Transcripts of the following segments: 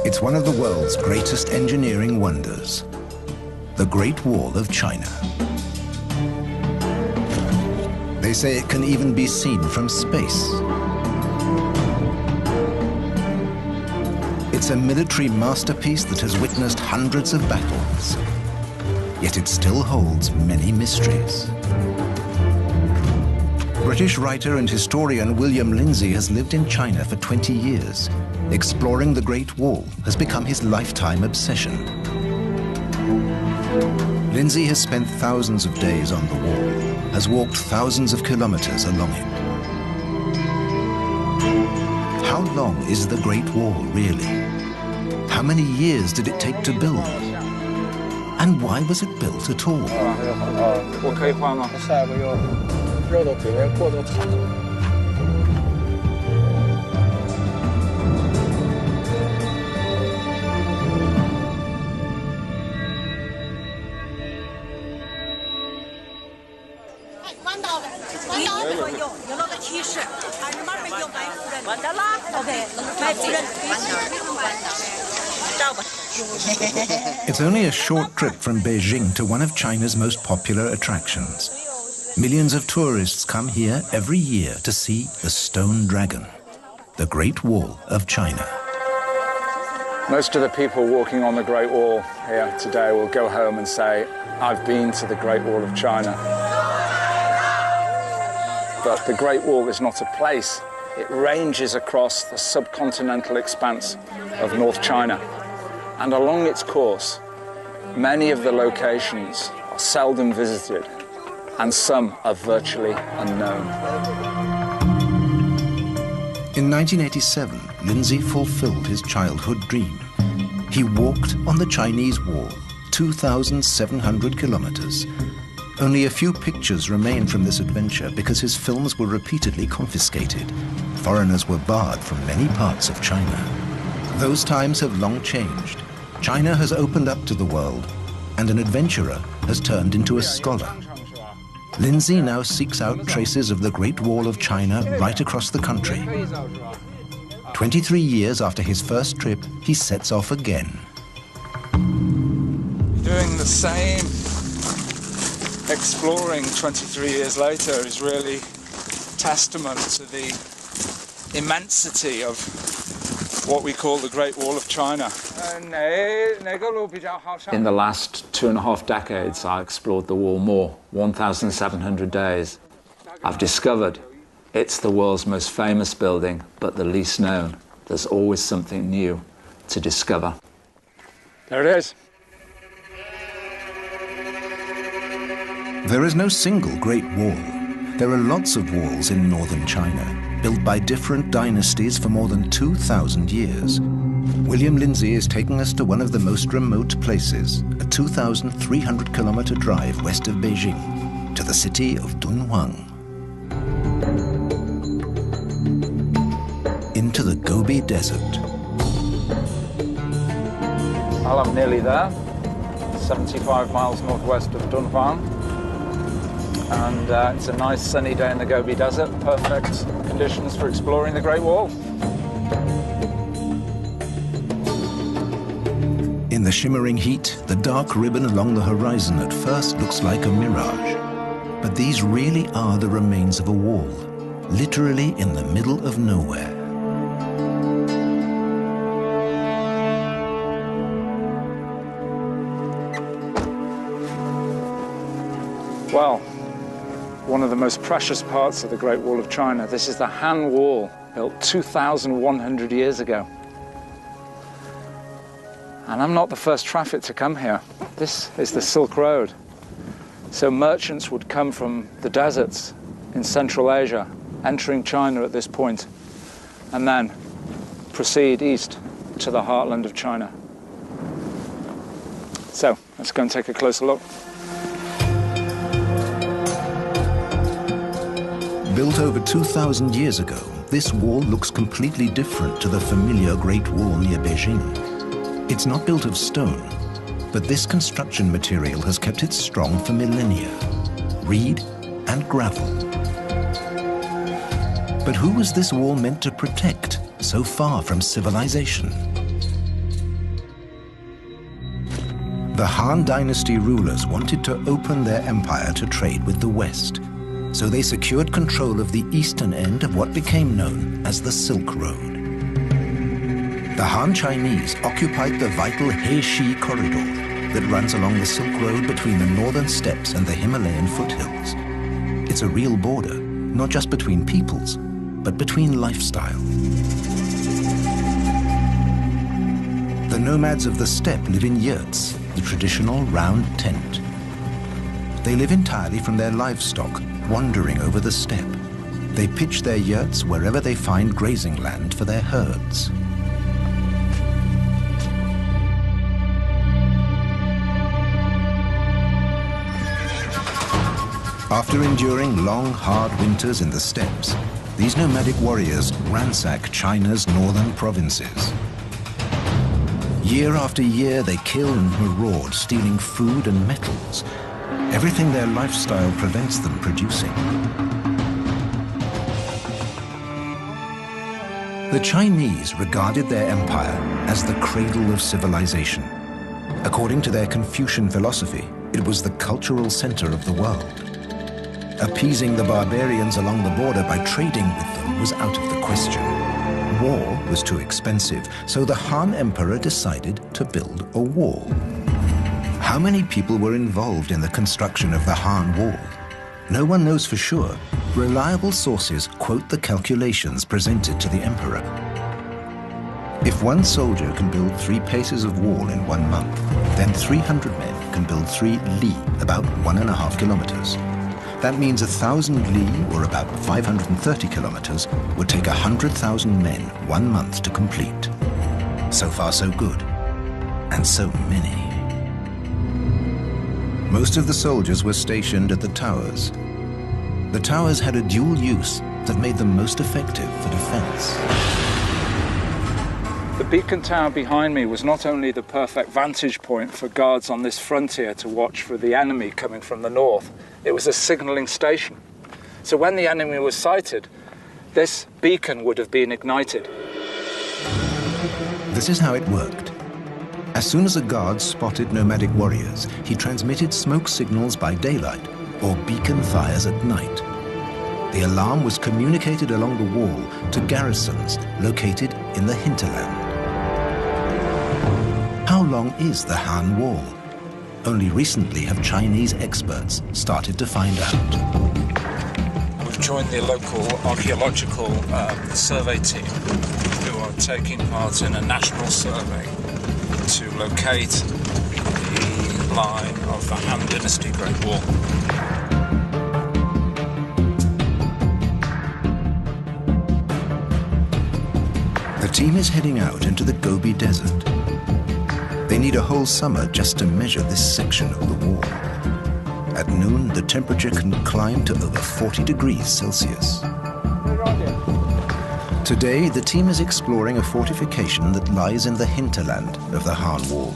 It's one of the world's greatest engineering wonders, the Great Wall of China. They say it can even be seen from space. It's a military masterpiece that has witnessed hundreds of battles, yet it still holds many mysteries. British writer and historian William Lindsay has lived in China for 20 years. Exploring the Great Wall has become his lifetime obsession. Lindsay has spent thousands of days on the wall, has walked thousands of kilometers along it. How long is the Great Wall really? How many years did it take to build? And why was it built at all? It's only a short trip from Beijing to one of China's most popular attractions. Millions of tourists come here every year to see the Stone Dragon, the Great Wall of China. Most of the people walking on the Great Wall here today will go home and say, I've been to the Great Wall of China. But the Great Wall is not a place. It ranges across the subcontinental expanse of North China. And along its course, many of the locations are seldom visited, and some are virtually unknown. In 1987, Lindsay fulfilled his childhood dream. He walked on the Chinese Wall, 2,700 kilometers. Only a few pictures remain from this adventure because his films were repeatedly confiscated. Foreigners were barred from many parts of China. Those times have long changed. China has opened up to the world, and an adventurer has turned into a scholar. Lindsay now seeks out traces of the Great Wall of China right across the country. 23 years after his first trip, he sets off again. Doing the same exploring 23 years later is really testament to the immensity of what we call the Great Wall of China. In the last 2.5 decades, I explored the wall more, 1,700 days. I've discovered it's the world's most famous building, but the least known. There's always something new to discover. There it is. There is no single Great Wall. There are lots of walls in northern China, built by different dynasties for more than 2,000 years. William Lindsay is taking us to one of the most remote places, a 2,300-kilometer drive west of Beijing, to the city of Dunhuang. Into the Gobi Desert. Well, I'm nearly there, 75 miles northwest of Dunhuang. And it's a nice sunny day in the Gobi Desert, perfect conditions for exploring the Great Wall. In the shimmering heat, the dark ribbon along the horizon at first looks like a mirage. But these really are the remains of a wall, literally in the middle of nowhere. Well, one of the most precious parts of the Great Wall of China. This is the Han Wall, built 2,100 years ago. And I'm not the first traffic to come here. This is the Silk Road. So merchants would come from the deserts in Central Asia, entering China at this point, and then proceed east to the heartland of China. So let's go and take a closer look. Built over 2,000 years ago, this wall looks completely different to the familiar Great Wall near Beijing. It's not built of stone, but this construction material has kept it strong for millennia. Reed and gravel. But who was this wall meant to protect, so far from civilization? The Han Dynasty rulers wanted to open their empire to trade with the West, so they secured control of the eastern end of what became known as the Silk Road. The Han Chinese occupied the vital He-Shi corridor that runs along the Silk Road between the northern steppes and the Himalayan foothills. It's a real border, not just between peoples, but between lifestyle. The nomads of the steppe live in yurts, the traditional round tent. They live entirely from their livestock, wandering over the steppe. They pitch their yurts wherever they find grazing land for their herds. After enduring long, hard winters in the steppes, these nomadic warriors ransack China's northern provinces. Year after year, they kill and maraud, stealing food and metals, everything their lifestyle prevents them producing. The Chinese regarded their empire as the cradle of civilization. According to their Confucian philosophy, it was the cultural center of the world. Appeasing the barbarians along the border by trading with them was out of the question. War was too expensive, so the Han Emperor decided to build a wall. How many people were involved in the construction of the Han Wall? No one knows for sure. Reliable sources quote the calculations presented to the emperor. If one soldier can build 3 paces of wall in 1 month, then 300 men can build 3 li, about 1.5 kilometers. That means 1,000 li, or about 530 kilometers, would take 100,000 men 1 month to complete. So far, so good. And so many. Most of the soldiers were stationed at the towers. The towers had a dual use that made them most effective for defense. The beacon tower behind me was not only the perfect vantage point for guards on this frontier to watch for the enemy coming from the north, it was a signalling station. So when the enemy was sighted, this beacon would have been ignited. This is how it worked. As soon as a guard spotted nomadic warriors, he transmitted smoke signals by daylight or beacon fires at night. The alarm was communicated along the wall to garrisons located in the hinterland. How long is the Han Wall? Only recently have Chinese experts started to find out. We've joined the local archaeological survey team who are taking part in a national survey to locate the line of the Han Dynasty Great Wall. The team is heading out into the Gobi Desert. They need a whole summer just to measure this section of the wall. At noon, the temperature can climb to over 40 degrees Celsius. Today, the team is exploring a fortification that lies in the hinterland of the Han Wall.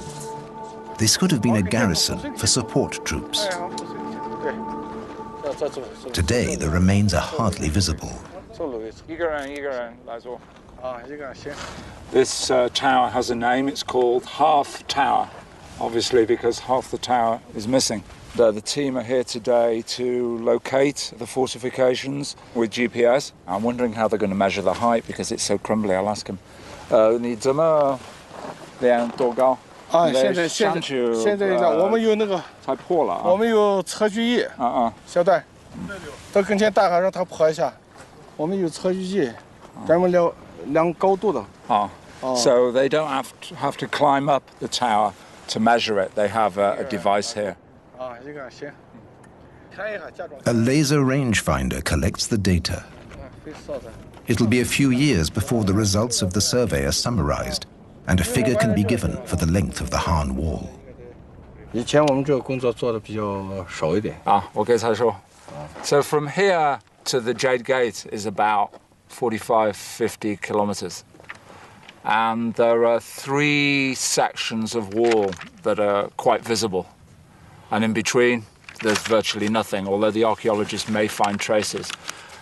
This could have been a garrison for support troops. Today, the remains are hardly visible. This tower has a name. It's called Half Tower, obviously because half the tower is missing. The team are here today to locate the fortifications with GPS. I'm wondering how they're going to measure the height because it's so crumbly. I'll ask him. 你怎么量多高？现在我们有那个才破了啊！我们有测距仪小段，到跟前大概让它破一下。我们有测距仪，专门量高度的。So they don't have to climb up the tower to measure it. They have a device here. A laser rangefinder collects the data. It'll be a few years before the results of the survey are summarized and a figure can be given for the length of the Han Wall. 以前我们这个工作做的比较少一点。我给他说。So from here to the Jade Gate is about 45-50 kilometers. And there are 3 sections of wall that are quite visible. And in between, there's virtually nothing, although the archaeologists may find traces.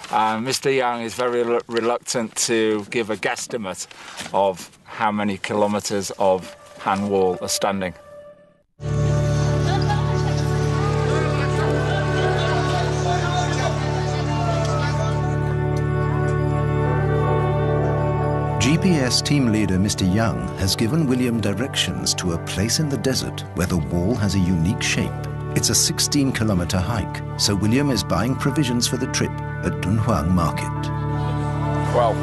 Mr. Yang is very reluctant to give a guesstimate of how many kilometers of Han Wall are standing. GPS team leader Mr. Young has given William directions to a place in the desert where the wall has a unique shape. It's a 16-kilometer hike, so William is buying provisions for the trip at Dunhuang Market. Well,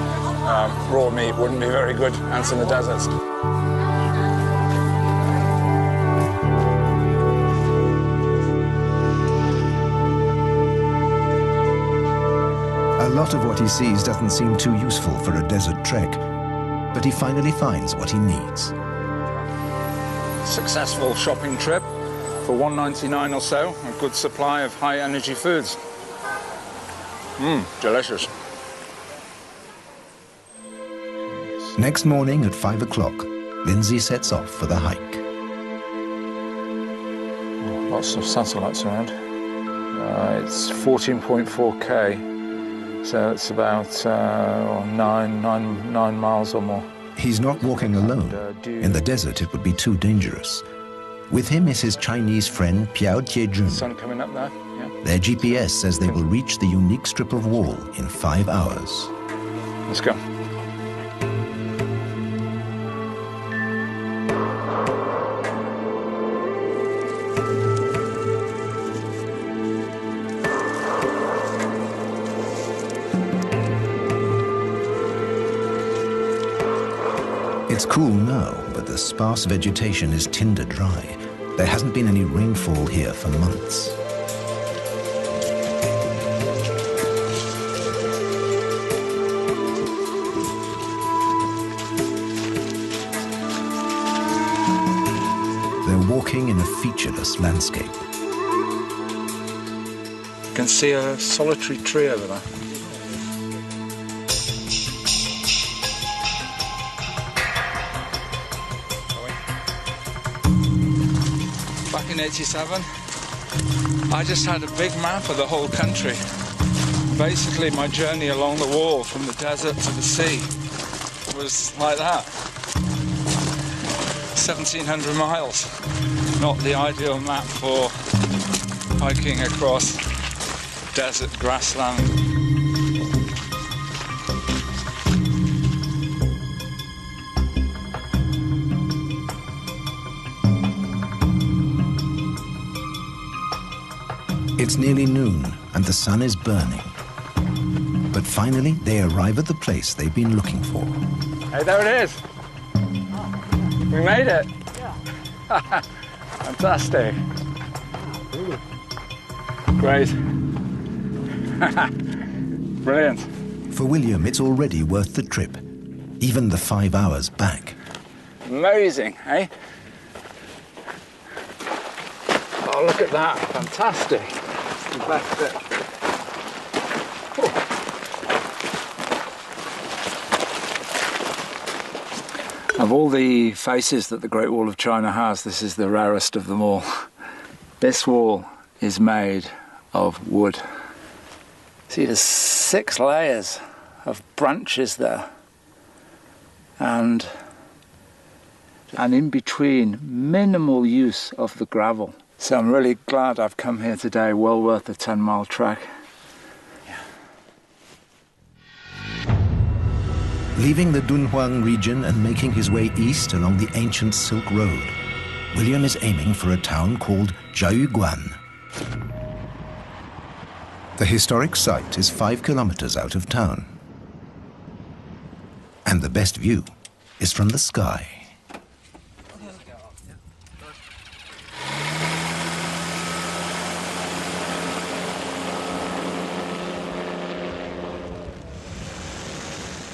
raw meat wouldn't be very good out in the deserts. A lot of what he sees doesn't seem too useful for a desert trek, but he finally finds what he needs. Successful shopping trip for $1.99 or so, a good supply of high-energy foods. Delicious. Next morning at 5 o'clock, Lindsay sets off for the hike. Lots of satellites around. It's 14.4K. So it's about 9 miles or more. He's not walking alone. In the desert, it would be too dangerous. With him is his Chinese friend, Piao Tiejun. Sun coming up there, yeah. Their GPS says they will reach the unique strip of wall in 5 hours. Let's go. It's cool now, but the sparse vegetation is tinder dry. There hasn't been any rainfall here for months. They're walking in a featureless landscape. You can see a solitary tree over there. Back in '87, I just had a big map of the whole country. Basically, my journey along the wall from the desert to the sea was like that. 1,700 miles. Not the ideal map for hiking across desert grassland. It's nearly noon and the sun is burning. But finally, they arrive at the place they've been looking for. Hey, there it is. We made it. Yeah. Fantastic. Great. Brilliant. For William, it's already worth the trip, even the 5 hours back. Amazing, eh? Oh, look at that. Fantastic. The best bit. Of all the faces that the Great Wall of China has, this is the rarest of them all. This wall is made of wood. See, there's 6 layers of branches there. And in between, minimal use of the gravel. So I'm really glad I've come here today, well worth the 10-mile trek. Leaving the Dunhuang region and making his way east along the ancient Silk Road, William is aiming for a town called Jiayuguan. The historic site is 5 kilometers out of town. And the best view is from the sky.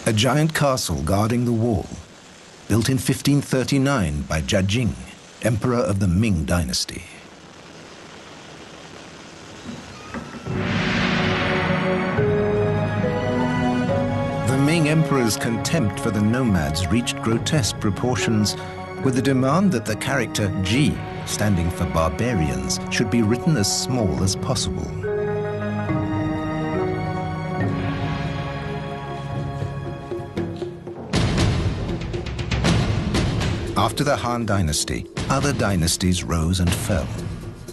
A giant castle guarding the wall, built in 1539 by Jiajing, emperor of the Ming dynasty. The Ming emperor's contempt for the nomads reached grotesque proportions, with the demand that the character Ji, standing for barbarians, should be written as small as possible. After the Han Dynasty, other dynasties rose and fell.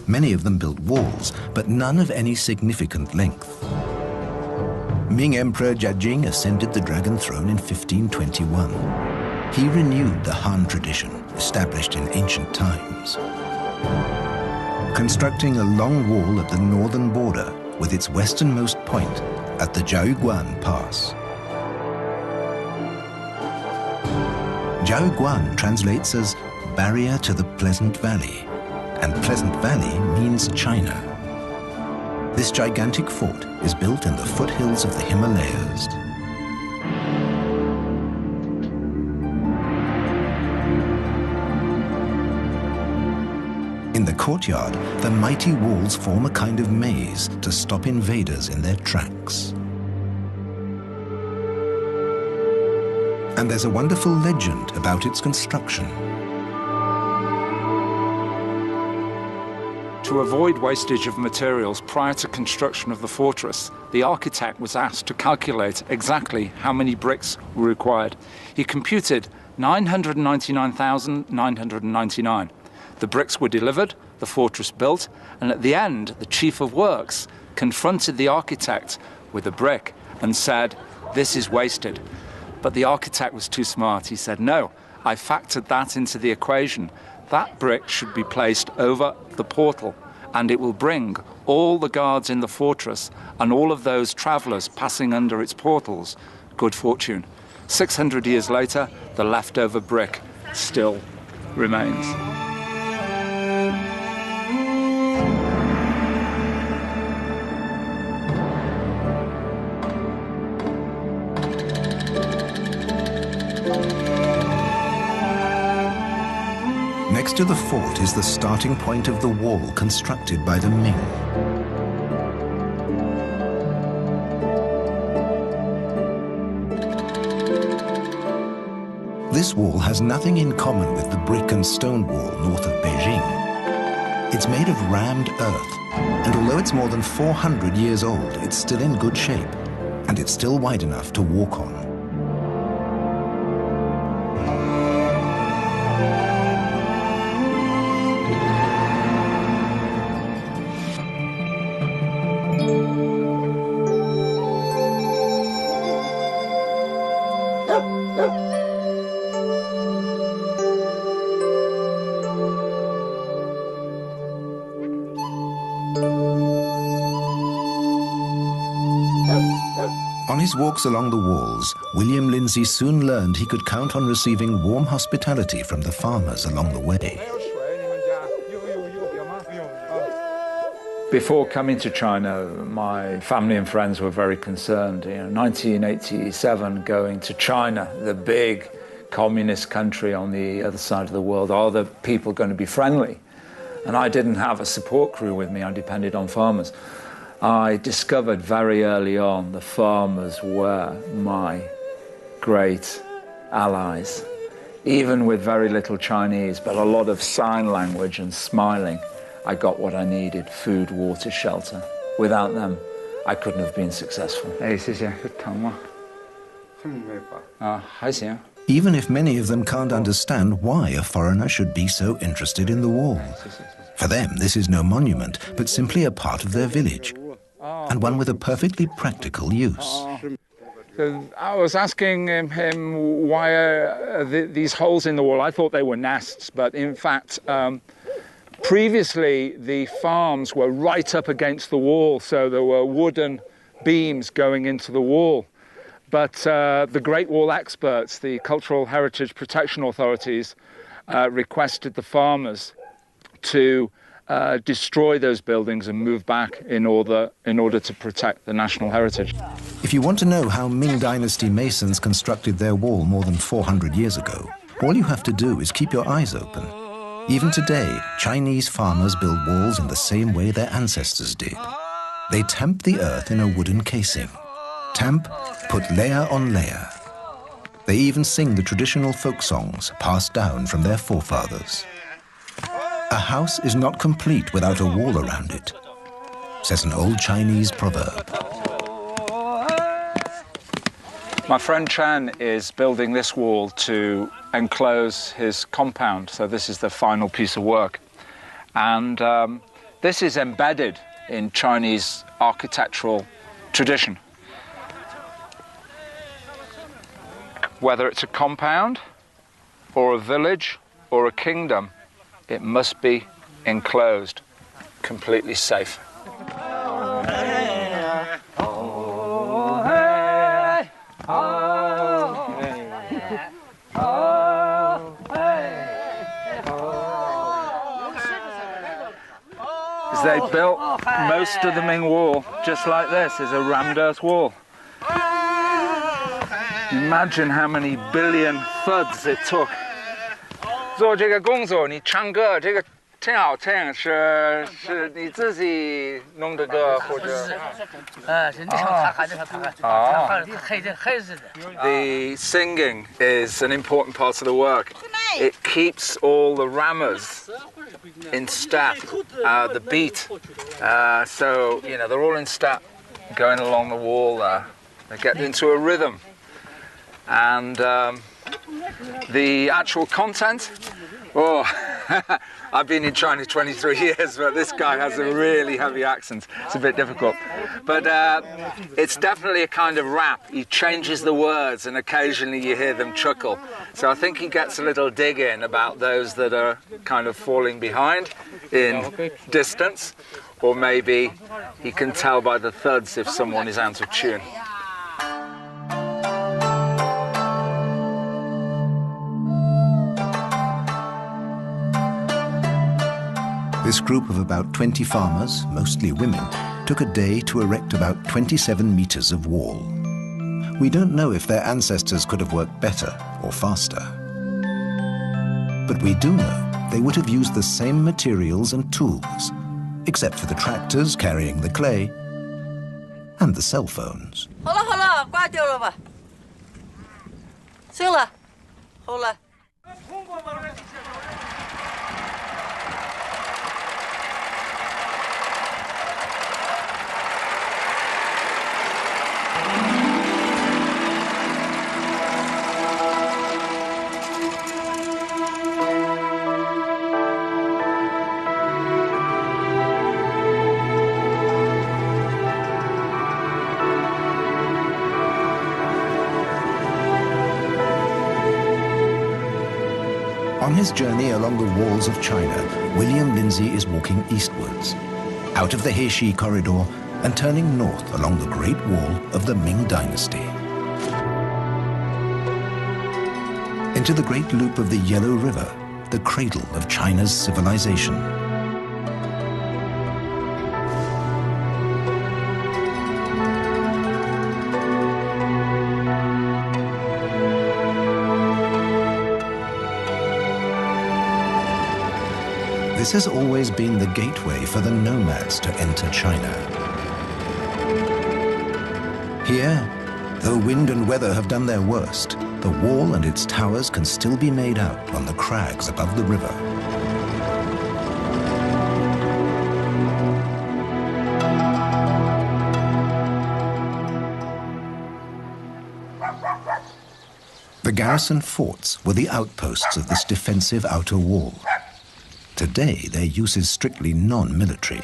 Many of them built walls, but none of any significant length. Ming Emperor Jiajing ascended the Dragon Throne in 1521. He renewed the Han tradition, established in ancient times, constructing a long wall at the northern border with its westernmost point at the Jiaoguan Pass. Jiaoguan translates as barrier to the Pleasant Valley, and Pleasant Valley means China. This gigantic fort is built in the foothills of the Himalayas. In the courtyard, the mighty walls form a kind of maze to stop invaders in their tracks. And there's a wonderful legend about its construction. To avoid wastage of materials prior to construction of the fortress, the architect was asked to calculate exactly how many bricks were required. He computed 999,999. The bricks were delivered, the fortress built, and at the end, the chief of works confronted the architect with a brick and said, "This is wasted." But the architect was too smart. He said, "No, I factored that into the equation. That brick should be placed over the portal, and it will bring all the guards in the fortress and all of those travelers passing under its portals good fortune." 600 years later, the leftover brick still remains. Next to the fort is the starting point of the wall constructed by the Ming. This wall has nothing in common with the brick and stone wall north of Beijing. It's made of rammed earth, and although it's more than 400 years old, it's still in good shape, and it's still wide enough to walk on. On his walks along the walls, William Lindsay soon learned he could count on receiving warm hospitality from the farmers along the way. Before coming to China, my family and friends were very concerned. 1987, going to China, the big communist country on the other side of the world, are the people going to be friendly? And I didn't have a support crew with me, I depended on farmers. I discovered very early on the farmers were my great allies, even with very little Chinese, but a lot of sign language and smiling. I got what I needed: food, water, shelter. Without them, I couldn't have been successful. Even if many of them can't understand why a foreigner should be so interested in the wall. For them, this is no monument, but simply a part of their village, and one with a perfectly practical use. I was asking him why these holes in the wall. I thought they were nests, but in fact, previously the farms were right up against the wall, so there were wooden beams going into the wall. But the Great Wall experts, the Cultural Heritage Protection Authorities, requested the farmers to destroy those buildings and move back in order to protect the national heritage. If you want to know how Ming Dynasty masons constructed their wall more than 400 years ago, all you have to do is keep your eyes open. Even today, Chinese farmers build walls in the same way their ancestors did. They tamp the earth in a wooden casing. Tamp, put layer on layer. They even sing the traditional folk songs passed down from their forefathers. A house is not complete without a wall around it, says an old Chinese proverb. My friend Chen is building this wall to enclose his compound, so this is the final piece of work. And this is embedded in Chinese architectural tradition. Whether it's a compound, or a village, or a kingdom, it must be enclosed, completely safe. They built most of the Ming Wall just like this. It's a rammed earth wall. Imagine how many billion thuds it took. 做这个工作，你唱歌这个挺好听，是你自己弄的歌或者？The singing is an important part of the work. It keeps all the rammers in step, the beat. So, you know, they're all in step going along the wall there. They get into a rhythm. And the actual content, oh, I've been in China 23 years, but this guy has a really heavy accent. It's a bit difficult. But it's definitely a kind of rap. He changes the words and occasionally you hear them chuckle. So I think he gets a little dig in about those that are kind of falling behind in distance, or maybe he can tell by the thuds if someone is out of tune. This group of about 20 farmers, mostly women, took a day to erect about 27 meters of wall. We don't know if their ancestors could have worked better or faster. But we do know they would have used the same materials and tools, except for the tractors carrying the clay and the cell phones. On his journey along the walls of China, William Lindsay is walking eastwards, out of the Heishi corridor and turning north along the Great Wall of the Ming Dynasty. Into the Great Loop of the Yellow River, the cradle of China's civilization. This has always been the gateway for the nomads to enter China. Here, though wind and weather have done their worst, the wall and its towers can still be made out on the crags above the river. The garrison forts were the outposts of this defensive outer wall. Today, their use is strictly non-military.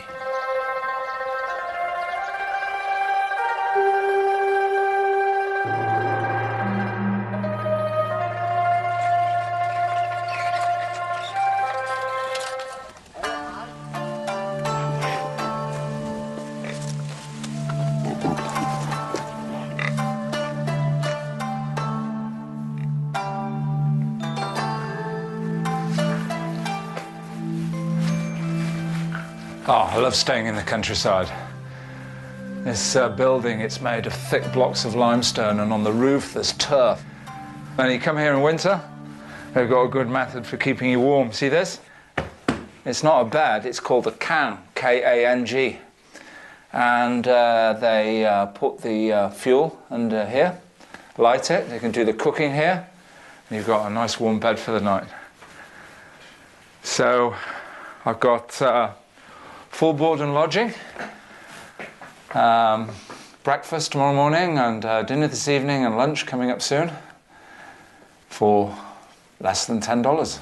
Oh, I love staying in the countryside. This building, it's made of thick blocks of limestone, and on the roof there's turf. And you come here in winter, they've got a good method for keeping you warm. See this? It's not a bed, it's called a kang, K-A-N-G. And they put the fuel under here, light it, they can do the cooking here, and you've got a nice warm bed for the night. So I've got full board and lodging. breakfast tomorrow morning and dinner this evening and lunch coming up soon for less than $10.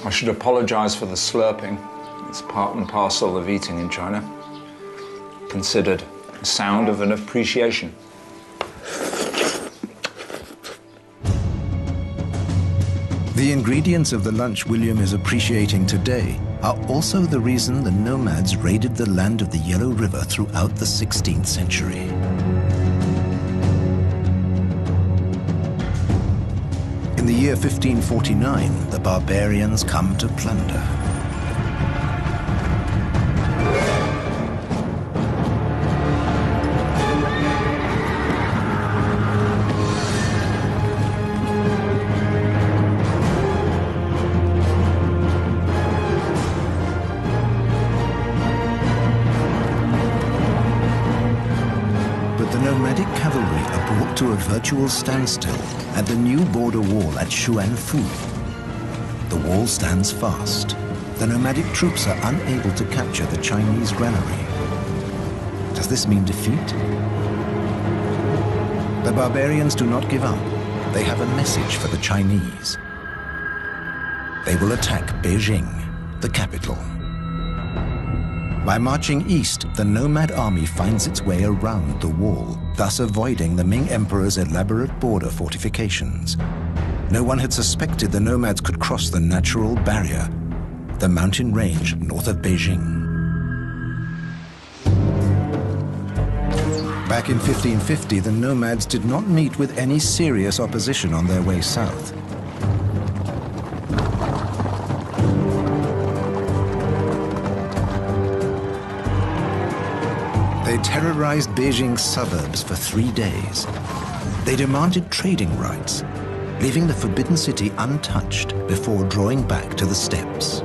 I should apologize for the slurping. It's part and parcel of eating in China, considered a sound of an appreciation. The ingredients of the lunch William is appreciating today are also the reason the nomads raided the land of the Yellow River throughout the 16th century. In the year 1549, the barbarians come to plunder. To a virtual standstill at the new border wall at Xuanfu. The wall stands fast. The nomadic troops are unable to capture the Chinese granary. Does this mean defeat? The barbarians do not give up. They have a message for the Chinese. They will attack Beijing, the capital. By marching east, the nomad army finds its way around the wall, thus avoiding the Ming Emperor's elaborate border fortifications. No one had suspected the nomads could cross the natural barrier, the mountain range north of Beijing. Back in 1550, the nomads did not meet with any serious opposition on their way south. They terrorized Beijing's suburbs for 3 days. They demanded trading rights, leaving the Forbidden City untouched before drawing back to the steppes.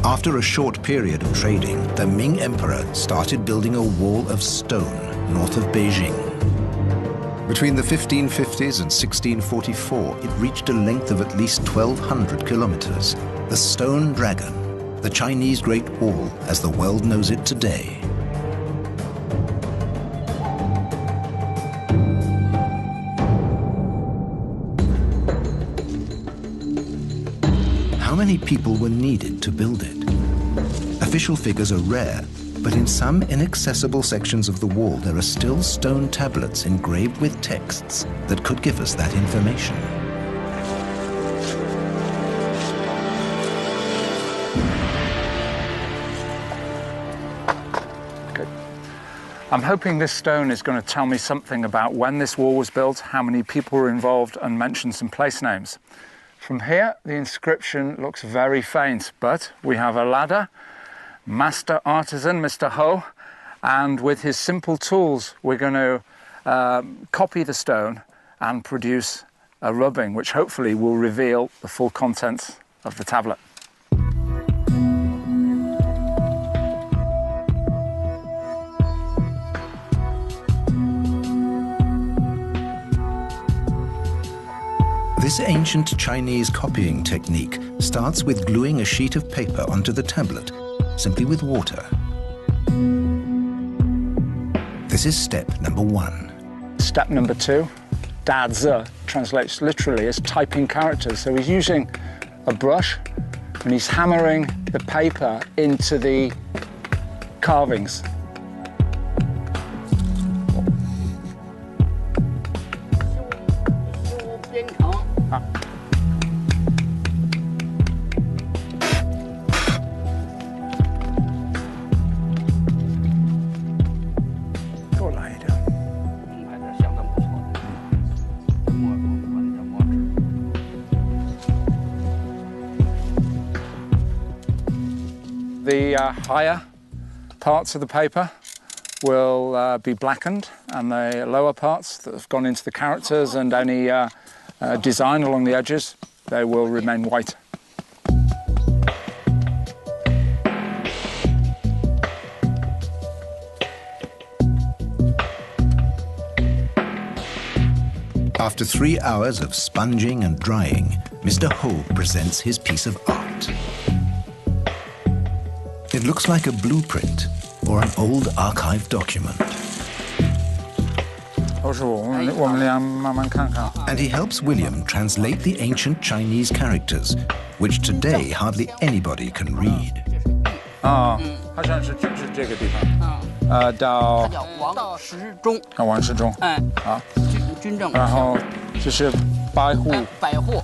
After a short period of trading, the Ming Emperor started building a wall of stone north of Beijing. Between the 1550s and 1644, it reached a length of at least 1,200 kilometers. The Stone Dragon, the Chinese Great Wall as the world knows it today. How many people were needed to build it? Official figures are rare, but in some inaccessible sections of the wall there are still stone tablets engraved with texts that could give us that information. I'm hoping this stone is going to tell me something about when this wall was built, how many people were involved, and mention some place names. From here, the inscription looks very faint, but we have a ladder, master artisan, Mr. Ho, and with his simple tools, we're going to copy the stone and produce a rubbing, which hopefully will reveal the full contents of the tablet. This ancient Chinese copying technique starts with gluing a sheet of paper onto the tablet, simply with water. This is step number 1. Step number 2, Dazi translates literally as typing characters. So he's using a brush and he's hammering the paper into the carvings. The higher parts of the paper will be blackened, and the lower parts that have gone into the characters and any design along the edges, they will remain white. After 3 hours of sponging and drying, Mr. Ho presents his piece of art. It looks like a blueprint or an old archive document. And he helps William translate the ancient Chinese characters, which today hardly anybody can read. 好像是就是这个地方，到王时中，王世忠，好，军政，然后就是百户，百户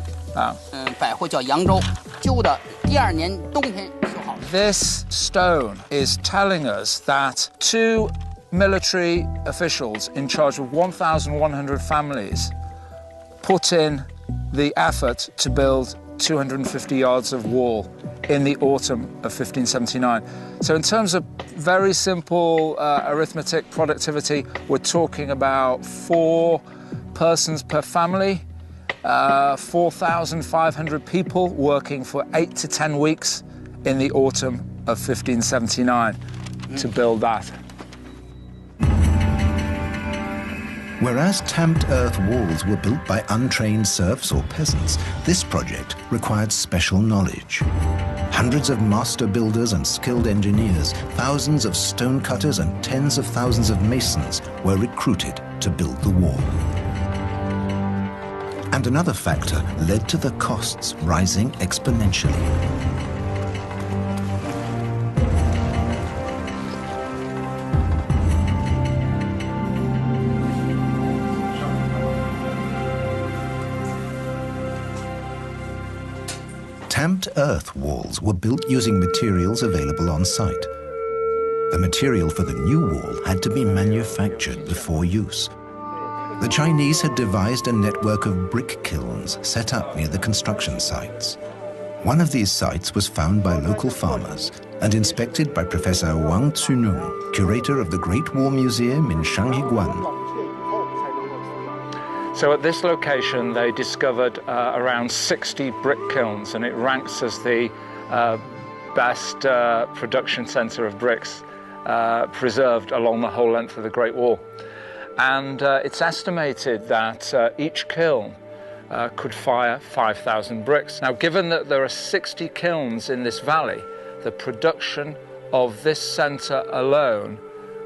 百户叫扬州，旧的第2年冬天修好。This stone is telling us that 2 military officials in charge of 1,100 families put in the effort to build 250 yards of wall in the autumn of 1579. So in terms of very simple arithmetic productivity, we're talking about 4 persons per family, 4,500 people working for 8 to 10 weeks in the autumn of 1579 to build that. Whereas tamped earth walls were built by untrained serfs or peasants, this project required special knowledge. Hundreds of master builders and skilled engineers, thousands of stone cutters and tens of thousands of masons were recruited to build the wall. And another factor led to the costs rising exponentially. Tamped earth walls were built using materials available on site. The material for the new wall had to be manufactured before use. The Chinese had devised a network of brick kilns set up near the construction sites. One of these sites was found by local farmers and inspected by Professor Wang Cunong, curator of the Great War Museum in Shanghiguan. So at this location, they discovered around 60 brick kilns, and it ranks as the best production center of bricks preserved along the whole length of the Great Wall. And it's estimated that each kiln could fire 5,000 bricks. Now, given that there are 60 kilns in this valley, the production of this center alone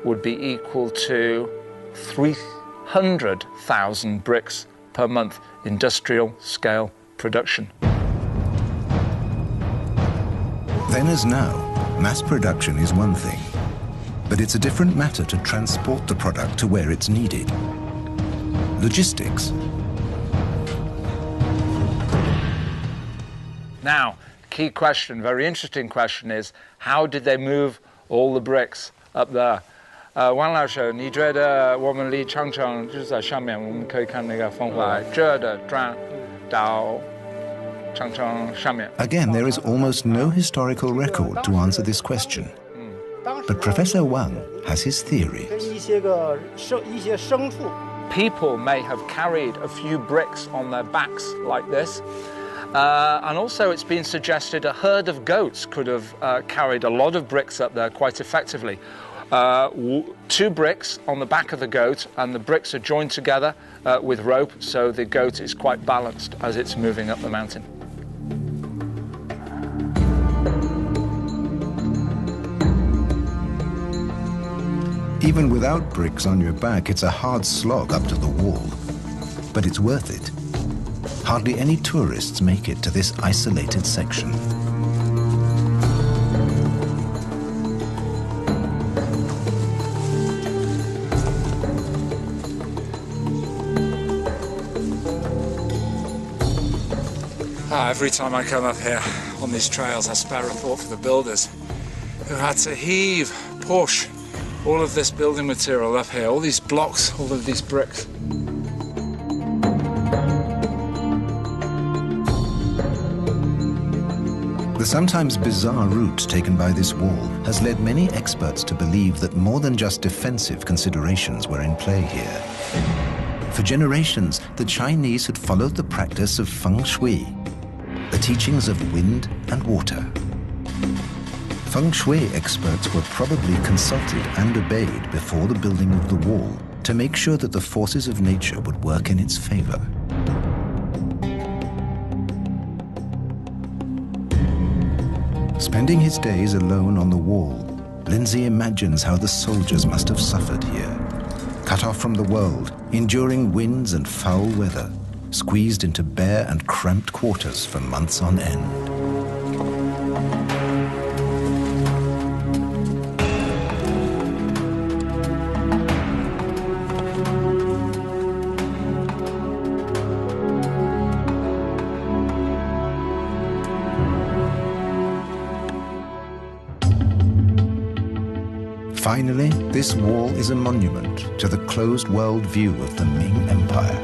would be equal to 300,000 bricks per month, industrial scale production. Then as now, mass production is one thing, but it's a different matter to transport the product to where it's needed. Logistics. Now, key question, very interesting question is, how did they move all the bricks up there? 王老师，你觉得我们离长城就是在上面，我们可以看那个方法，这的转到长城上面。 Again, there is almost no historical record to answer this question. But Professor Wang has his theories. People may have carried a few bricks on their backs like this. And also it's been suggested a herd of goats could have carried a lot of bricks up there quite effectively. 2 bricks on the back of the goat, and the bricks are joined together with rope, so the goat is quite balanced as it's moving up the mountain. Even without bricks on your back, it's a hard slog up to the wall. But it's worth it. Hardly any tourists make it to this isolated section. Every time I come up here on these trails, I spare a thought for the builders who had to heave, push all of this building material up here, all these blocks, all of these bricks. The The sometimes bizarre route taken by this wall has led many experts to believe that more than just defensive considerations were in play here. For generations, the Chinese had followed the practice of feng shui, the teachings of wind and water. Feng shui experts were probably consulted and obeyed before the building of the wall to make sure that the forces of nature would work in its favor. Spending his days alone on the wall, Lindsay imagines how the soldiers must have suffered here. Cut off from the world, enduring winds and foul weather, squeezed into bare and cramped quarters for months on end. Finally, this wall is a monument to the closed world view of the Ming Empire.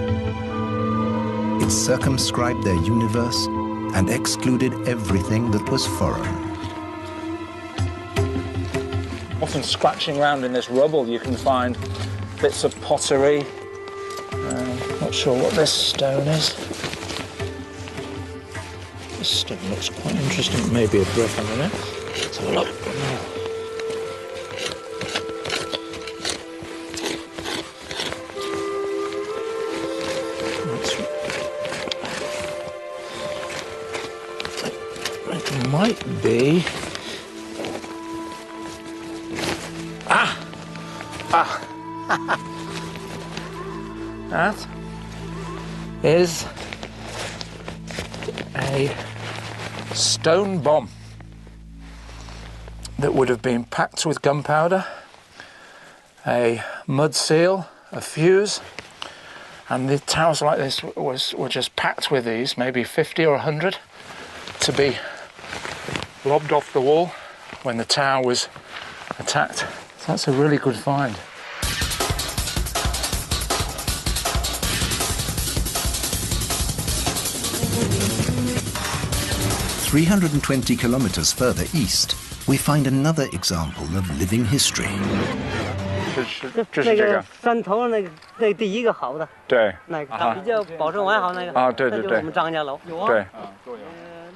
It circumscribed their universe and excluded everything that was foreign. Often scratching around in this rubble, you can find bits of pottery. Not sure what this stone is. This stone looks quite interesting. Maybe a brick a minute. Let's have a look. Might be. That is a stone bomb that would have been packed with gunpowder, a mud seal, a fuse, and the towers like this were just packed with these, maybe 50 or 100, to be lobbed off the wall when the tower was attacked. So that's a really good find. "320 kilometers further east, we find another example of living history. 这是这个山头那个那第一个好的，对，那个比较保证完好那个啊，对对对，那就是我们张家楼，对。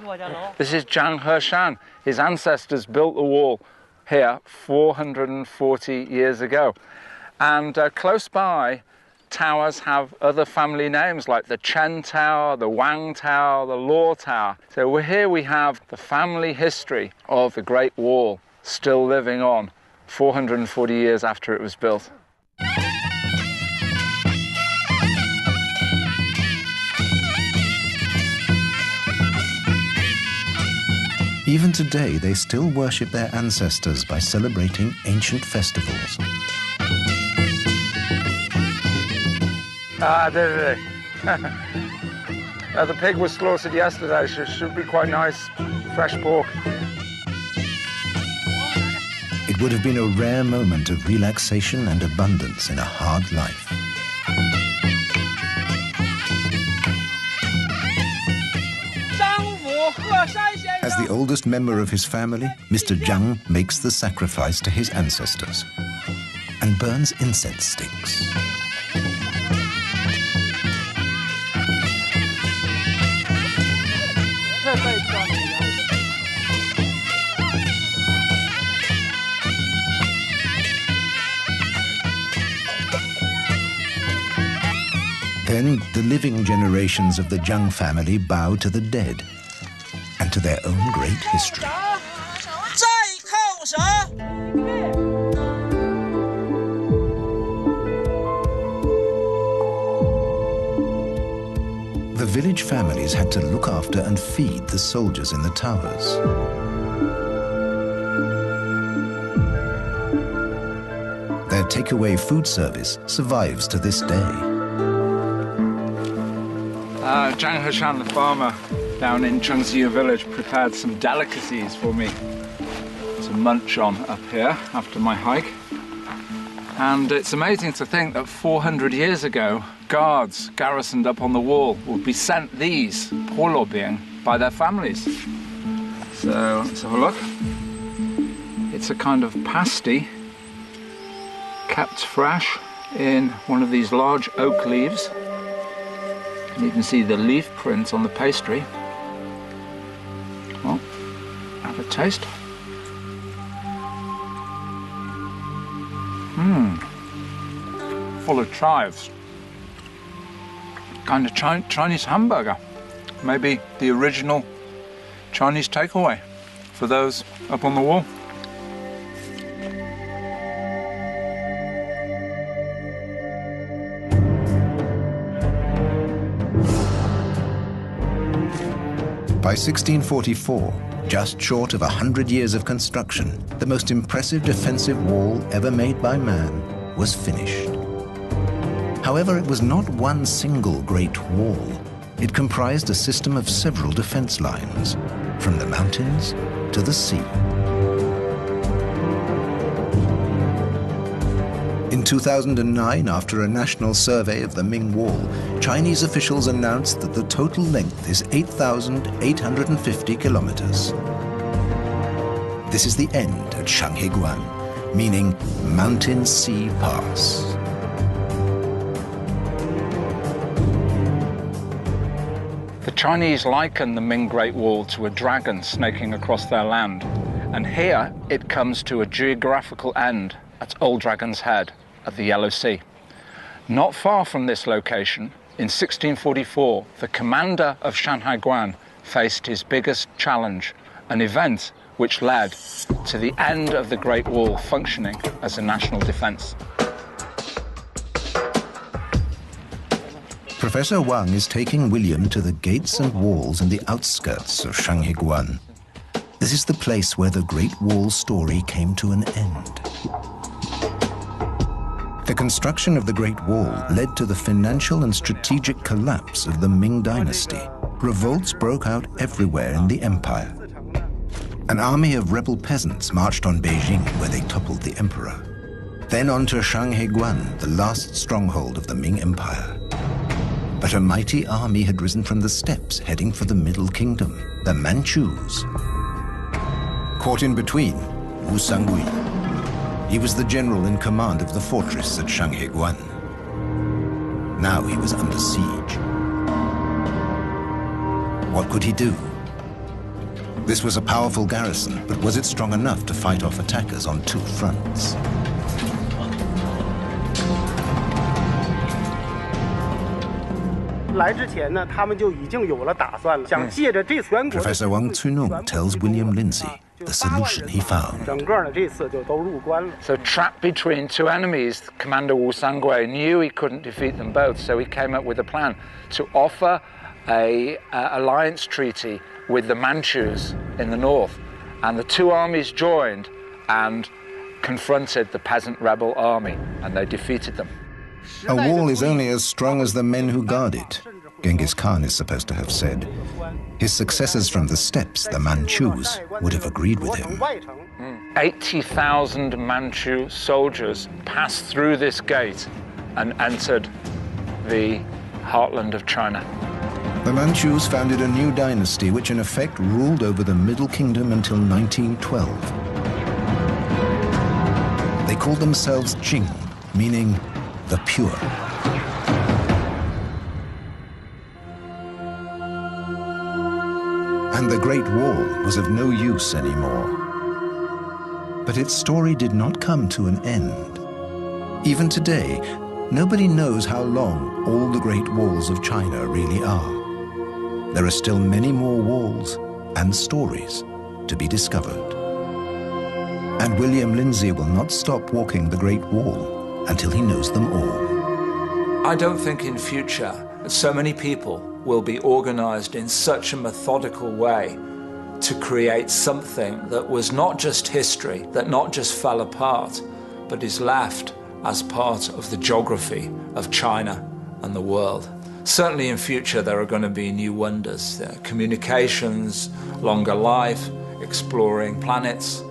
骆家楼。This is Zhang Heshan. His ancestors built the wall here 440 years ago. And close by, towers have other family names like the Chen Tower, the Wang Tower, the Luo Tower. So here we have the family history of the Great Wall still living on 440 years after it was built. Even today, they still worship their ancestors by celebrating ancient festivals. The pig was slaughtered yesterday. Should be quite nice, fresh pork. It would have been a rare moment of relaxation and abundance in a hard life. As the oldest member of his family, Mr. Zhang makes the sacrifice to his ancestors and burns incense sticks. Then the living generations of the Zhang family bow to the dead and to their own great history. The village families had to look after and feed the soldiers in the towers. Their takeaway food service survives to this day. Zhang Heshan, the farmer down in Chengxiu village, prepared some delicacies for me to munch on up here after my hike. And it's amazing to think that 400 years ago, guards garrisoned up on the wall would be sent these polobiang by their families. So let's have a look. It's a kind of pasty kept fresh in one of these large oak leaves. And you can see the leaf print on the pastry. Well, have a taste. Full of chives. Kind of Chinese hamburger. Maybe the original Chinese takeaway for those up on the wall. By 1644, just short of 100 years of construction, the most impressive defensive wall ever made by man was finished. However, it was not one single great wall. It comprised a system of several defense lines, from the mountains to the sea. In 2009, after a national survey of the Ming Wall, Chinese officials announced that the total length is 8,850 kilometers. This is the end at Shanghaiguan, meaning Mountain Sea Pass. The Chinese liken the Ming Great Wall to a dragon snaking across their land, and here it comes to a geographical end at Old Dragon's Head at the Yellow Sea. Not far from this location, in 1644, the commander of Shanghaiguan faced his biggest challenge, an event which led to the end of the Great Wall functioning as a national defense. Professor Wang is taking William to the gates and walls in the outskirts of Shanghaiguan. This is the place where the Great Wall story came to an end. The construction of the Great Wall led to the financial and strategic collapse of the Ming dynasty. Revolts broke out everywhere in the empire. An army of rebel peasants marched on Beijing, where they toppled the emperor. Then on to Shanghaiguan, the last stronghold of the Ming Empire. But a mighty army had risen from the steppes, heading for the Middle Kingdom, the Manchus. Caught in between, Wu Sangui. He was the general in command of the fortress at Shanghaiguan. Now he was under siege. What could he do? This was a powerful garrison, but was it strong enough to fight off attackers on two fronts? Professor Wang Cunong tells William Lindsay the solution he found. So trapped between two enemies, Commander Wu Sangui knew he couldn't defeat them both, so he came up with a plan to offer an alliance treaty with the Manchus in the north. And the two armies joined and confronted the peasant rebel army, and they defeated them. A wall is only as strong as the men who guard it, Genghis Khan is supposed to have said. His successors from the steppes, the Manchus, would have agreed with him. 80,000 Manchu soldiers passed through this gate and entered the heartland of China. The Manchus founded a new dynasty which in effect ruled over the Middle Kingdom until 1912. They called themselves Jing, meaning the pure. And the Great Wall was of no use anymore. But its story did not come to an end. Even today, nobody knows how long all the Great Walls of China really are. There are still many more walls and stories to be discovered. And William Lindsay will not stop walking the Great Wall until he knows them all. I don't think in future so many people will be organized in such a methodical way to create something that was not just history, that not just fell apart, but is left as part of the geography of China and the world. Certainly in future there are going to be new wonders, communications, longer life, exploring planets.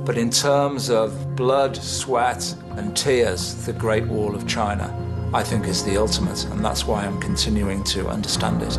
But in terms of blood, sweat and tears, the Great Wall of China, I think, is the ultimate, and that's why I'm continuing to understand it.